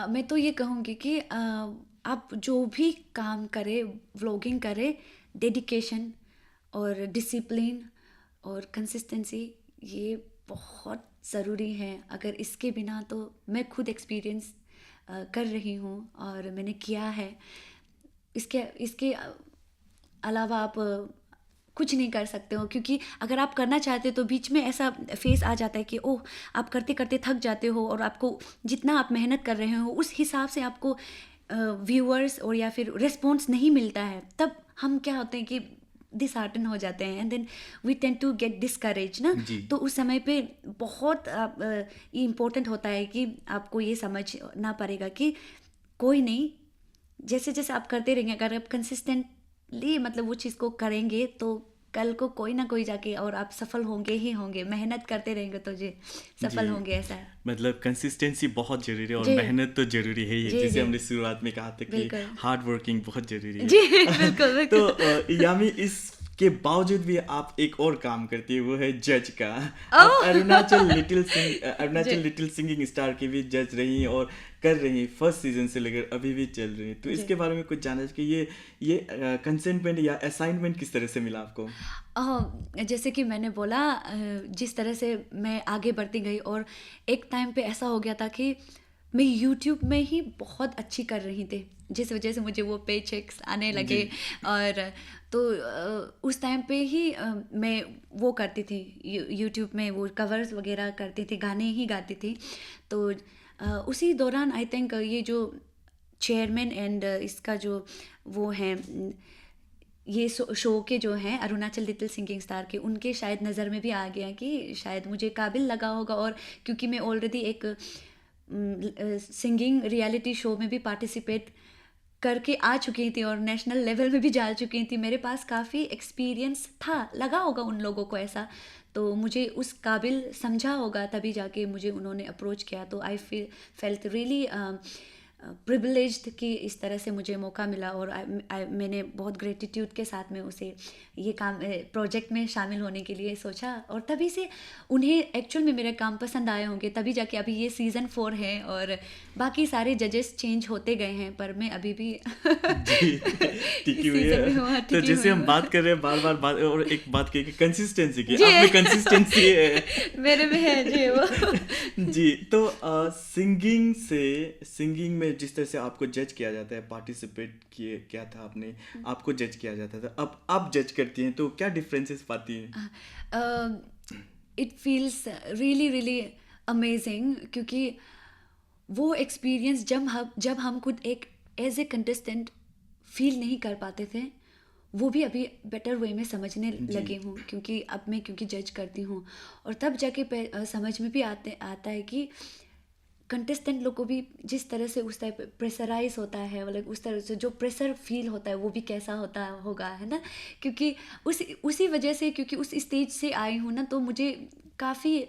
मैं तो ये कहूँगी कि आप जो भी काम करें, व्लॉगिंग करें, डेडिकेशन और डिसिप्लिन और कंसिस्टेंसी, ये बहुत ज़रूरी है। अगर इसके बिना, तो मैं खुद एक्सपीरियंस कर रही हूँ और मैंने किया है, इसके इसके अलावा आप कुछ नहीं कर सकते हो। क्योंकि अगर आप करना चाहते हो तो बीच में ऐसा फेस आ जाता है कि ओह, आप करते करते थक जाते हो, और आपको जितना आप मेहनत कर रहे हो उस हिसाब से आपको व्यूअर्स और या फिर रिस्पॉन्स नहीं मिलता है, तब हम क्या होते हैं कि डिसहार्टन हो जाते हैं, and then we tend to get discouraged ना। जी। तो उस समय पे बहुत इम्पोर्टेंट होता है कि आपको ये समझना पड़ेगा कि कोई नहीं, जैसे जैसे आप करते रहेंगे, अगर आप कंसिस्टेंटली मतलब वो चीज़ को करेंगे, तो कल को कोई ना कोई जाके और आप सफल होंगे ही होंगे। मेहनत करते रहेंगे तो जी सफल जी, होंगे, ऐसा है। मतलब कंसिस्टेंसी बहुत ज़रूरी है और जी मेहनत तो ज़रूरी है ही है, जी जैसे जी हमने शुरुआत में कहा था कि बिल्कुल हार्ड वर्किंग बहुत ज़रूरी जी। है। बिल्कुल तो बिल्कुल। यामी, इसके बावजूद भी आप एक और काम करती है, वो है जज का। आप ओह। अरुणाचल जी लिटिल सिंगिंग स्टार की भी जज रही हैं और कर रही हैं, फर्स्ट सीजन से लेकर अभी भी चल रही हैं। तो जी। इसके बारे में कुछ जानना चाहिए कि ये कंसेंटमेंट या असाइनमेंट किस तरह से मिला आपको? जैसे कि मैंने बोला, जिस तरह से मैं आगे बढ़ती गई, और एक टाइम पे ऐसा हो गया था कि मैं यूट्यूब में ही बहुत अच्छी कर रही थी, जिस वजह से मुझे वो पे चेक्स आने लगे। जी। और तो उस टाइम पे ही मैं वो करती थी, यूट्यूब में वो कवर्स वगैरह करती थी, गाने ही गाती थी। तो उसी दौरान आई थिंक ये जो चेयरमैन एंड इसका जो वो हैं ये शो के जो हैं अरुणाचल लिटिल सिंगिंग स्टार के, उनके शायद नज़र में भी आ गया कि शायद मुझे काबिल लगा होगा। और क्योंकि मैं ऑलरेडी एक सिंगिंग रियलिटी शो में भी पार्टिसिपेट करके आ चुकी थी और नेशनल लेवल में भी जा चुकी थी, मेरे पास काफ़ी एक्सपीरियंस था, लगा होगा उन लोगों को ऐसा, तो मुझे उस काबिल समझा होगा, तभी जाके मुझे उन्होंने अप्रोच किया। तो आई फेल्ट रियली प्रिविलेज्ड कि इस तरह से मुझे मौका मिला, और मैंने बहुत ग्रेटिट्यूड के साथ में उसे ये काम प्रोजेक्ट में शामिल होने के लिए सोचा, और तभी से उन्हें एक्चुअल में मेरे काम पसंद आए होंगे, तभी जाके अभी ये सीज़न 4 है और बाकी सारे जजेस चेंज होते गए हैं, पर मैं अभी भी जी टिकी हुई सीजन में है। हुआ, तो टिकी जैसे हुई हम हूँ। बात कर रहे हैं बार बार बात, और एक बात की कि कंसिस्टेंसी की, जी आप में कंसिस्टेंसी है। मेरे में है जी वो। जी, तो सिंगिंग में जिस तरह से आपको जज किया जाता है, पार्टिसिपेट किया था आपने, आपको जज किया जाता था, अब आप जज करती हैं, तो क्या डिफरेंसेस पाती हैं? It feels really really amazing, क्योंकि वो एक्सपीरियंस जब हम खुद एक एज ए कंटेस्टेंट फील नहीं कर पाते थे, वो भी अभी बेटर वे में समझने जी लगी हूँ, क्योंकि अब मैं क्योंकि जज करती हूँ, और तब जाके समझ में भी आता है कि कंटेस्टेंट लोग को भी जिस तरह से उस टाइप प्रेशराइज होता है, मतलब उस तरह से जो प्रेशर फील होता है वो भी कैसा होता होगा, है ना। क्योंकि उसी वजह से, क्योंकि उस स्टेज से आई हूँ ना, तो मुझे काफ़ी,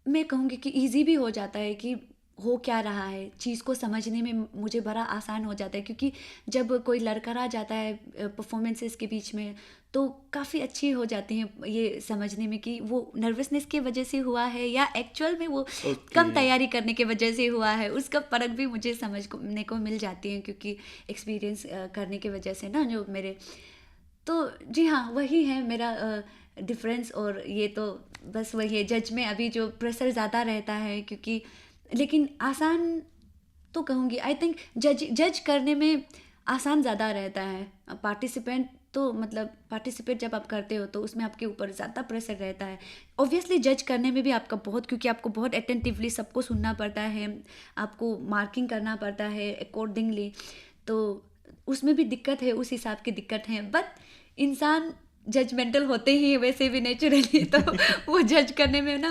मैं कहूँगी कि इजी भी हो जाता है कि हो क्या रहा है, चीज़ को समझने में मुझे बड़ा आसान हो जाता है, क्योंकि जब कोई लड़खड़ा जाता है परफॉर्मेंसेस के बीच में, तो काफ़ी अच्छी हो जाती हैं ये समझने में कि वो नर्वसनेस की वजह से हुआ है या एक्चुअल में वो ओके। कम तैयारी करने की वजह से हुआ है, उसका फ़र्क भी मुझे समझने को मिल जाती है, क्योंकि एक्सपीरियंस करने की वजह से ना, जो मेरे, तो जी हाँ, वही है मेरा डिफरेंस। और ये तो बस वही है, जज में अभी जो प्रेशर ज़्यादा रहता है, क्योंकि लेकिन आसान तो कहूँगी, आई थिंक जज करने में आसान ज़्यादा रहता है। पार्टिसिपेंट तो मतलब पार्टिसिपेट जब आप करते हो तो उसमें आपके ऊपर ज़्यादा प्रेशर रहता है। ऑब्वियसली जज करने में भी आपका बहुत, क्योंकि आपको बहुत अटेंटिवली सबको सुनना पड़ता है, आपको मार्किंग करना पड़ता है अकॉर्डिंगली, तो उसमें भी दिक्कत है, उस हिसाब की दिक्कत है। बट इंसान जजमेंटल होते ही हैं वैसे भी नेचुरली, तो वो जज करने में ना,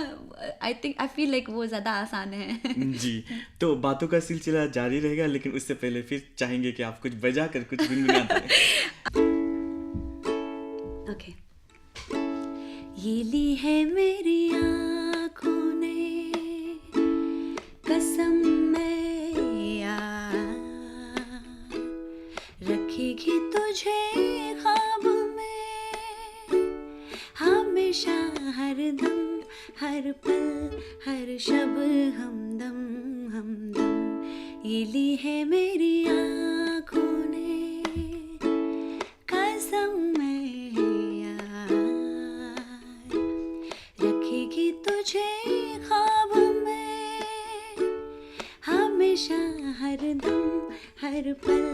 आई फील लाइक वो ज़्यादा आसान है। जी, तो बातों का सिलसिला जारी रहेगा, लेकिन उससे पहले फिर चाहेंगे कि आप कुछ बजा कर कुछ गुनगुना दें। ओके। ये ली है मेरी आँखों ने कसम, मैं यार रखेगी तुझे ख्वाब में, हमेशा हरदम, हर पल हर शब हमदम हमदम। ये ली है मेरी आँखों ने कसम, मैं यार रखेगी तुझे ख्वाब में, हमेशा हरदम, हर पल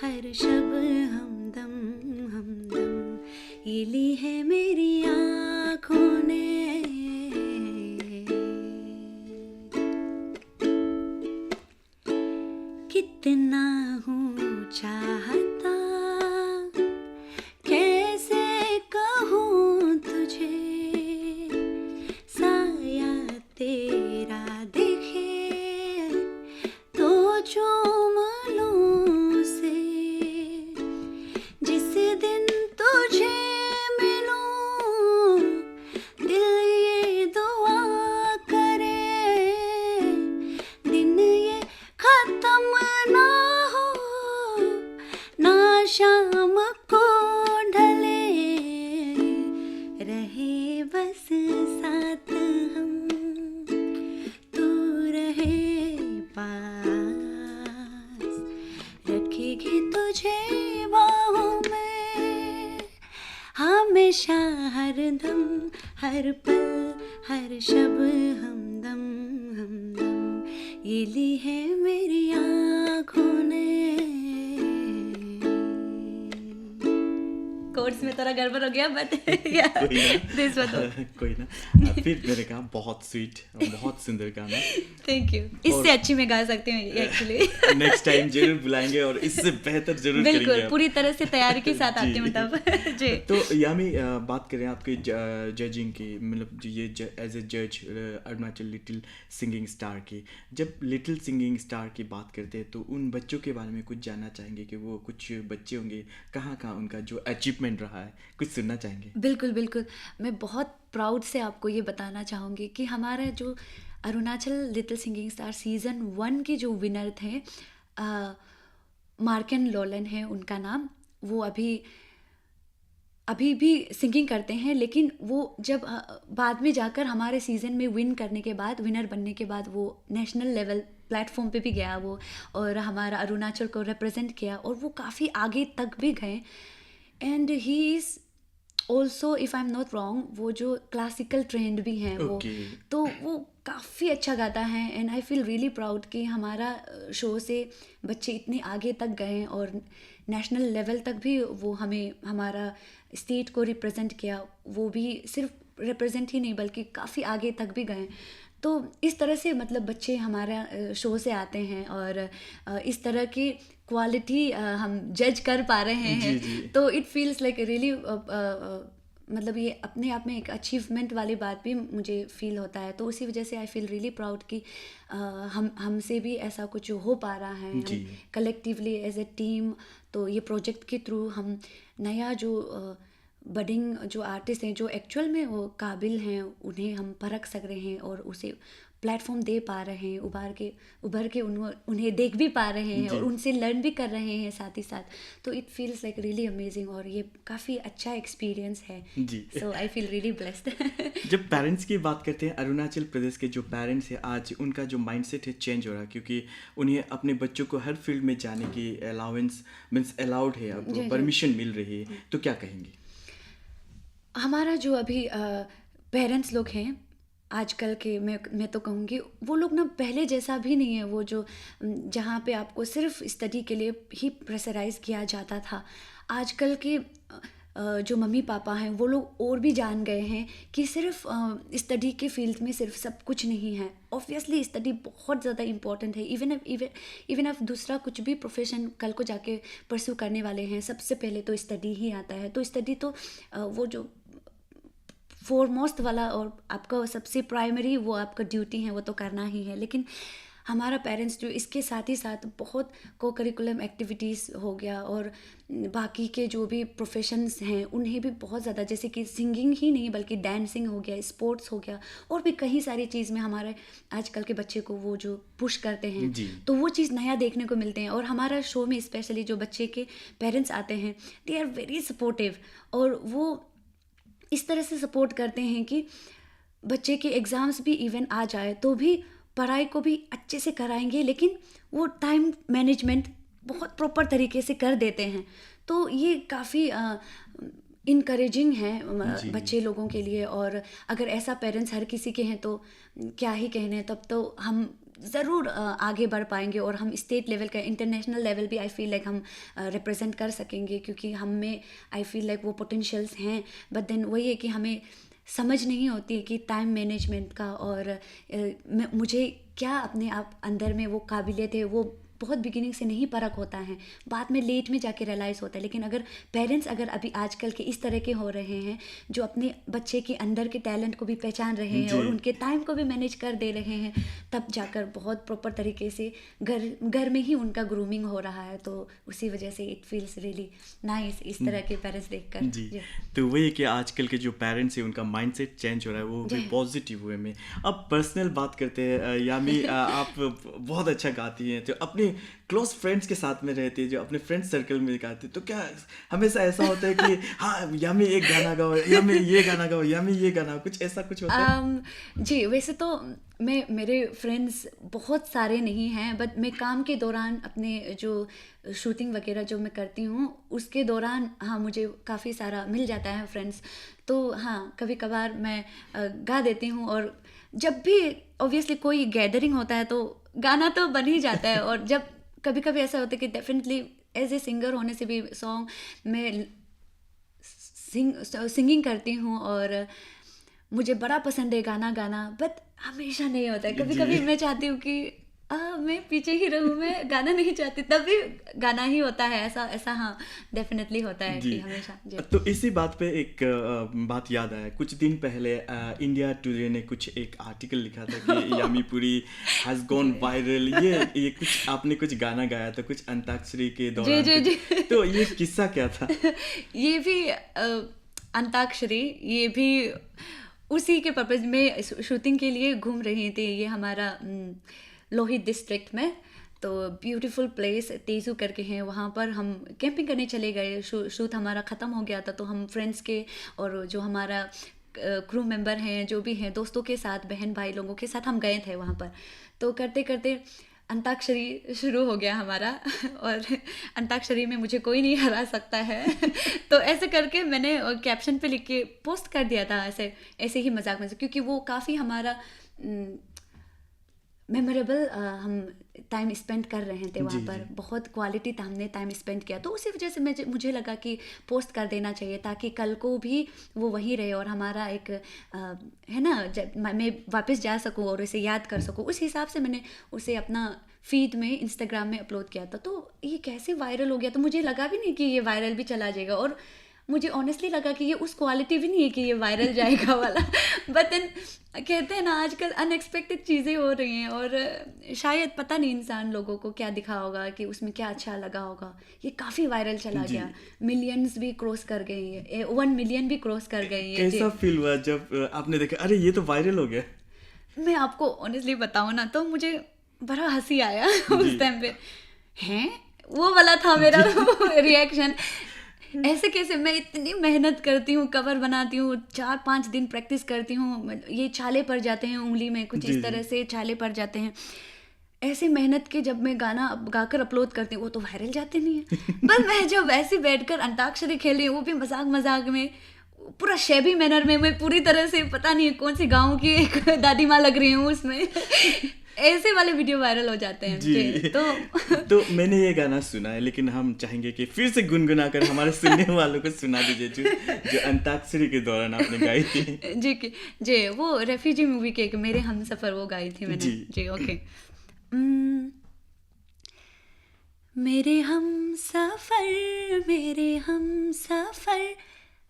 हर शब हमदम हमदम। ये ली है मेरी आँखों ने। कितना हूँ चाहता, कैसे कहूँ तुझे, साया तेरा दिखे तो चूम लूँ उसे, जिस दिन तुझे मिलूँ दिल ये दुआ करे, दिन ये खत्म ना हो, ना शाम को ढले, रहे बस साथ हम, तू रहे पास, रखेगी तुझे बाहों में, हमेशा हरदम, हर पल हर शब हमदम हमदम। ये ली है मेरी आँखों ने। कोर्स में थोड़ा गड़बड़ हो गया बट या कोई दिस वाज ना कोई ना फिर मैंने कहा बहुत स्वीट बहुत सुंदर गाना। थैंक यू, इससे अच्छी मैं गा सकती हूँ एक्चुअली। नेक्स्ट टाइम जरूर बुलाएंगे और इससे बेहतर जरूर करेंगे बिल्कुल आप। पूरी तरह से तैयारी के साथ आती हूँ जी। तब जी। तो यामी बात करें आपके जजिंग की, मतलब ये एज ए जज अरुणाचल लिटिल सिंगिंग स्टार की, जब लिटिल सिंगिंग स्टार की बात करते हैं तो उन बच्चों के बारे में कुछ जानना चाहेंगे कि वो कुछ बच्चे होंगे कहाँ कहाँ उनका जो अचीवमेंट रहा है, कुछ सुनना चाहेंगे? बिल्कुल बिल्कुल, मैं बहुत प्राउड से आपको ये बताना चाहूँगी कि हमारा जो Arunachal little singing star season 1 के जो विनर थे, मार्कन लोलन है उनका नाम। वो अभी भी सिंगिंग करते हैं, लेकिन वो जब बाद में जाकर हमारे सीज़न में विन करने के बाद, विनर बनने के बाद वो नेशनल लेवल प्लेटफॉर्म पे भी गया वो, और हमारा अरुणाचल को रिप्रेजेंट किया और वो काफ़ी आगे तक भी गए। And he is also, if I am not wrong, वो जो क्लासिकल ट्रेंड भी हैं वो, Okay. तो वो काफ़ी अच्छा गाता है। And I feel really proud कि हमारा शो से बच्चे इतने आगे तक गए और नेशनल लेवल तक भी वो हमें, हमारा स्टेट को रिप्रेजेंट किया। वो भी सिर्फ रिप्रेजेंट ही नहीं बल्कि काफ़ी आगे तक भी गए। तो इस तरह से मतलब बच्चे हमारा शो से आते हैं और इस तरह की क्वालिटी हम जज कर पा रहे हैं। जी। तो इट फील्स लाइक रियली, मतलब ये अपने आप में एक अचीवमेंट वाली बात भी मुझे फील होता है। तो उसी वजह से आई फील रियली प्राउड कि हमसे भी ऐसा कुछ हो पा रहा है जी। Collectively as a team. तो ये प्रोजेक्ट के थ्रू हम नया जो बडिंग जो आर्टिस्ट हैं, जो एक्चुअल में वो काबिल हैं, उन्हें हम परख सक रहे हैं और उसे प्लेटफॉर्म दे पा रहे हैं, उभर के उन्हें देख भी पा रहे हैं जी। और उनसे लर्न भी कर रहे हैं साथ ही साथ। तो it feels like really amazing और ये काफ़ी अच्छा एक्सपीरियंस है। जी। सो आई फील रियली ब्लेस्ड। जब पेरेंट्स की बात करते हैं, अरुणाचल प्रदेश के जो पेरेंट्स हैं आज उनका जो माइंडसेट है चेंज हो रहा है, क्योंकि उन्हें अपने बच्चों को हर फील्ड में जाने की अलाउंस मीन्स अलाउड है, अब जी। परमिशन मिल रही है, तो क्या कहेंगे? हमारा जो अभी पेरेंट्स लोग हैं आजकल के, मैं तो कहूँगी वो लोग ना पहले जैसा भी नहीं है। वो जो जहाँ पे आपको सिर्फ स्टडी के लिए ही प्रेशराइज किया जाता था, आजकल के जो मम्मी पापा हैं वो लोग और भी जान गए हैं कि सिर्फ स्टडी के फील्ड में सिर्फ सब कुछ नहीं है। ऑब्वियसली स्टडी बहुत ज़्यादा इम्पॉर्टेंट है। इवन आप दूसरा कुछ भी प्रोफेशन कल को जाके परस्यू करने वाले हैं, सबसे पहले तो स्टडी ही आता है। तो स्टडी तो वो जो फोरमोस्ट वाला और आपका सबसे प्राइमरी वो आपका ड्यूटी है, वो तो करना ही है। लेकिन हमारा पेरेंट्स जो इसके साथ ही साथ बहुत को करिकुलम एक्टिविटीज़ हो गया और बाकी के जो भी प्रोफेशंस हैं उन्हें भी बहुत ज़्यादा, जैसे कि सिंगिंग ही नहीं बल्कि डांसिंग हो गया, स्पोर्ट्स हो गया, और भी कई सारी चीज़ में हमारे आजकल के बच्चे को वो जो पुश करते हैं, तो वो चीज़ नया देखने को मिलते हैं। और हमारा शो में स्पेशली जो बच्चे के पेरेंट्स आते हैं, दे आर वेरी सपोर्टिव और वो इस तरह से सपोर्ट करते हैं कि बच्चे के एग्ज़ाम्स भी इवन आ जाए तो भी पढ़ाई को भी अच्छे से कराएंगे, लेकिन वो टाइम मैनेजमेंट बहुत प्रॉपर तरीके से कर देते हैं। तो ये काफ़ी इनकरेजिंग है बच्चे लोगों के लिए। और अगर ऐसा पेरेंट्स हर किसी के हैं तो क्या ही कहने, तब तो हम ज़रूर आगे बढ़ पाएंगे और हम स्टेट लेवल का, इंटरनेशनल लेवल भी आई फील लाइक हम रिप्रेजेंट कर सकेंगे, क्योंकि हम में आई फील लाइक वो पोटेंशियल्स हैं। बट देन वही है कि हमें समझ नहीं होती कि टाइम मैनेजमेंट का, और मुझे क्या अपने आप अंदर में वो काबिलियत है, वो बहुत बिगिनिंग से नहीं परख होता है, बाद में लेट में जाके रियलाइज़ होता है। लेकिन अगर पेरेंट्स अगर अभी आजकल के इस तरह के हो रहे हैं जो अपने बच्चे के अंदर के टैलेंट को भी पहचान रहे हैं और उनके टाइम को भी मैनेज कर दे रहे हैं, तब जाकर बहुत प्रॉपर तरीके से घर में ही उनका ग्रूमिंग हो रहा है। तो उसी वजह से इट फील्स रियली नाइस इस तरह के पेरेंट्स देखकर। जी, तो वही है कि आजकल के जो पेरेंट्स हैं उनका माइंडसेट चेंज हो रहा है, वो भी पॉजिटिव वे में। अब पर्सनल बात करते हैं, यामी आप बहुत अच्छा गाती हैं, तो अपने क्लोज फ्रेंड्स के साथ में रहते हैं, जो अपने फ्रेंड सर्कल में गाते हैं, तो क्या हमेशा ऐसा होता है कि हाँ यामी एक गाना गाओ, यामी ये गाना गाओ, यामी ये गाना, कुछ ऐसा कुछ होता है? जी, वैसे तो मेरे फ्रेंड्स बहुत सारे नहीं हैं, बट मैं काम के दौरान अपने जो शूटिंग वगैरह जो मैं करती हूँ उसके दौरान हाँ मुझे काफ़ी सारा मिल जाता है फ्रेंड्स। तो हाँ कभी कभार मैं गा देती हूँ, और जब भी ऑब्वियसली कोई गैदरिंग होता है तो गाना तो बन ही जाता है। और जब कभी कभी ऐसा होता है कि डेफिनेटली एज ए सिंगर होने से भी सॉन्ग में सिंगिंग करती हूँ और मुझे बड़ा पसंद है गाना गाना, बट हमेशा नहीं होता है। कभी कभी जी। मैं चाहती हूँ कि मैं पीछे ही रहूँ, मैं गाना नहीं चाहती, तब भी गाना ही होता है। ऐसा ऐसा हाँ, डेफिनेटली होता है जी। कि हमेशा जी। तो इसी बात पे एक बात याद आया। कुछ दिन पहले इंडिया टुडे ने कुछ एक आर्टिकल लिखा था कि यामी पुरी हैज़ गॉन वायरल। ये कुछ आपने कुछ गाना गाया था कुछ अंताक्षरी के जी दौरान जी जी। कुछ, तो ये किस्सा क्या था? ये भी अंताक्षरी, ये भी उसी के पर्पज में शूटिंग के लिए घूम रही थी। ये हमारा लोहित डिस्ट्रिक्ट में, तो ब्यूटीफुल प्लेस तेजू करके हैं, वहाँ पर हम कैंपिंग करने चले गए। शूट हमारा ख़त्म हो गया था, तो हम फ्रेंड्स के और जो हमारा क्रू मेंबर हैं, जो भी हैं, दोस्तों के साथ, बहन भाई लोगों के साथ हम गए थे वहाँ पर। तो करते करते अंताक्षरी शुरू हो गया हमारा और अंताक्षरी में मुझे कोई नहीं हरा सकता है तो ऐसे करके मैंने कैप्शन पे लिख के पोस्ट कर दिया था, ऐसे ऐसे ही मजाक में, क्योंकि वो काफ़ी हमारा मेमोरेबल हम टाइम स्पेंड कर रहे थे वहाँ जी, पर। जी। बहुत क्वालिटी हमने टाइम स्पेंड किया, तो उसी वजह से मुझे लगा कि पोस्ट कर देना चाहिए, ताकि कल को भी वो वहीं रहे और हमारा एक है ना, जब मैं वापस जा सकूँ और उसे याद कर सकूँ। उस हिसाब से मैंने उसे अपना फीड में इंस्टाग्राम में अपलोड किया था। तो ये कैसे वायरल हो गया, तो मुझे लगा भी नहीं कि ये वायरल भी चला जाएगा, और मुझे ऑनेस्टली लगा कि ये उस क्वालिटी भी नहीं है कि ये वायरल जाएगा वाला। बट देन कहते हैं ना, आजकल अनएक्सपेक्टेड चीज़ें हो रही हैं, और शायद पता नहीं इंसान लोगों को क्या दिखा होगा, कि उसमें क्या अच्छा लगा होगा। ये काफ़ी वायरल चला जी। गया, मिलियंस भी क्रॉस कर गई है, 1 मिलियन भी क्रॉस कर गई है। कैसा फील हुआ जब आपने देखा अरे ये तो वायरल हो गया? मैं आपको ऑनेस्टली बताऊँ ना, तो मुझे बड़ा हंसी आया जी। उस टाइम पे। हैं, वो वाला था मेरा रिएक्शन। ऐसे कैसे, मैं इतनी मेहनत करती हूँ, कवर बनाती हूँ, 4-5 दिन प्रैक्टिस करती हूँ, ये छाले पड़ जाते हैं उंगली में, कुछ जी, इस जी। तरह से छाले पड़ जाते हैं। ऐसे मेहनत के जब मैं गाना गाकर अपलोड करती हूँ, वो तो वायरल जाते नहीं है। पर मैं जब ऐसे बैठकर अंताक्षरी खेल रही हूँ, वो भी मजाक मजाक में, पूरा शैबी मैनर में, मैं पूरी तरह से पता नहीं कौन सी गाँव की एक दादी माँ लग रही हूँ उसमें। ऐसे वाले वीडियो वायरल हो जाते हैं जी। जी। तो मैंने ये गाना सुना है, लेकिन हम चाहेंगे कि फिर से गुनगुना कर हमारे सुनने वालों को सुना दीजिए जो अंताक्षरी के दौरान आपने गाई थी। जी, वो रेफ्यूजी मूवी के एक मेरे हमसफर वो गाई थी मैंने। जी। जी ओके। मेरे हमसफर, मेरे हमसफर,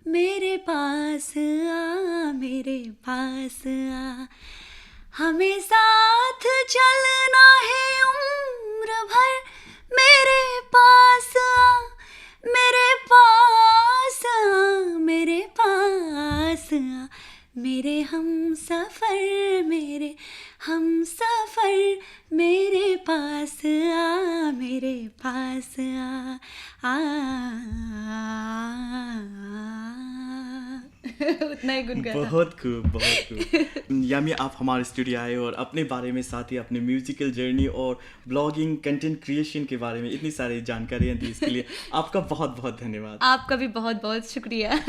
मेरे पास आ, मेरे पास आ, हमें साथ चलना है उम्र भर, मेरे पास आ, मेरे पास आ, मेरे पास आ, मेरे हमसफर, मेरे हमसफर, मेरे पास आ, मेरे पास आ, उतना ही गुनगुना। बहुत खूब, बहुत खूब। यामी आप हमारे स्टूडियो आए और अपने बारे में, साथ ही अपने म्यूजिकल जर्नी और ब्लॉगिंग, कंटेंट क्रिएशन के बारे में इतनी सारी जानकारियाँ दी, इसके लिए आपका बहुत बहुत धन्यवाद। आपका भी बहुत बहुत शुक्रिया।